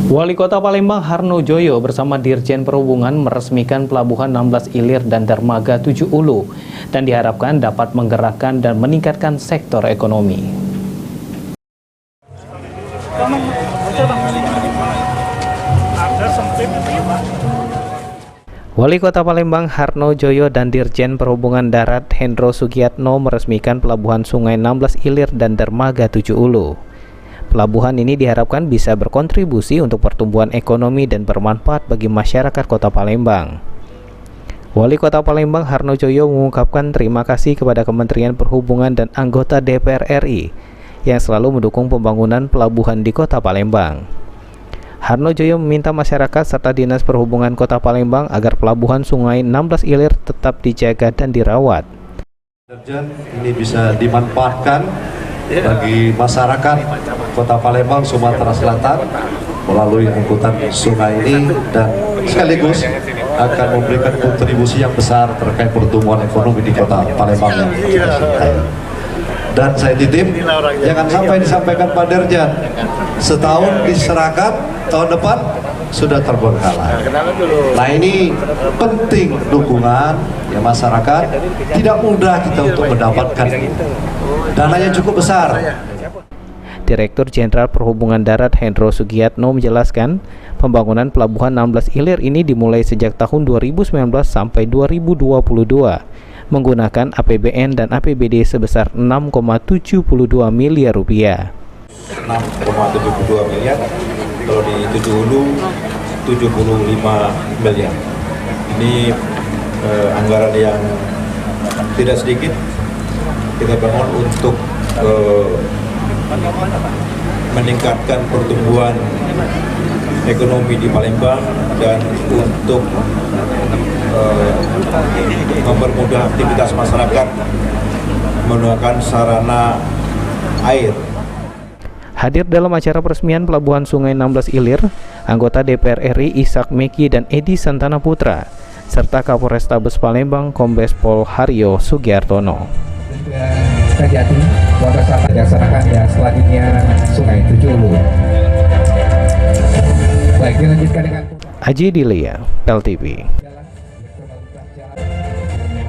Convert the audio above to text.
Wali Kota Palembang Harno Joyo bersama Dirjen Perhubungan meresmikan pelabuhan 16 Ilir dan dermaga 7 Ulu dan diharapkan dapat menggerakkan dan meningkatkan sektor ekonomi. Wali Kota Palembang Harno Joyo dan Dirjen Perhubungan Darat Hendro Sugiatno meresmikan pelabuhan Sungai 16 Ilir dan dermaga 7 Ulu. Pelabuhan ini diharapkan bisa berkontribusi untuk pertumbuhan ekonomi dan bermanfaat bagi masyarakat Kota Palembang. Wali Kota Palembang Harno Joyo mengungkapkan terima kasih kepada Kementerian Perhubungan dan anggota DPR RI yang selalu mendukung pembangunan pelabuhan di Kota Palembang. Harno Joyo meminta masyarakat serta Dinas Perhubungan Kota Palembang agar pelabuhan Sungai 16 Ilir tetap dijaga dan dirawat. Ini bisa dimanfaatkan bagi masyarakat Kota Palembang, Sumatera Selatan melalui angkutan sungai ini dan sekaligus akan memberikan kontribusi yang besar terkait pertumbuhan ekonomi di Kota Palembang yang kita cintai. Dan saya titip, jangan sampai disampaikan Pak Dirjen, setahun diserahkan, tahun depan sudah terbengkalai. Nah ini penting dukungan ya masyarakat, tidak mudah kita untuk mendapatkan dananya cukup besar. Direktur Jenderal Perhubungan Darat Hendro Sugiatno menjelaskan, pembangunan pelabuhan 16 Ilir ini dimulai sejak tahun 2019 sampai 2022 menggunakan APBN dan APBD sebesar 6,72 miliar rupiah. 6,72 miliar, kalau di 7 Hulu 75 miliar. Ini anggaran yang tidak sedikit kita bangun untuk meningkatkan pertumbuhan ekonomi di Palembang dan untuk mempermudah aktivitas masyarakat menggunakan sarana air. Hadir dalam acara peresmian pelabuhan Sungai 16 Ilir, anggota DPR RI Ishak Meki dan Edi Santana Putra, serta Kapolrestabes Palembang Kombes Pol Haryo Sugiartono. Kejati, warga selatan dilaksanakan ya selanjutnya Sungai 7 Ulu. Baik, dilanjutkan dengan Aji Dilia, LTV.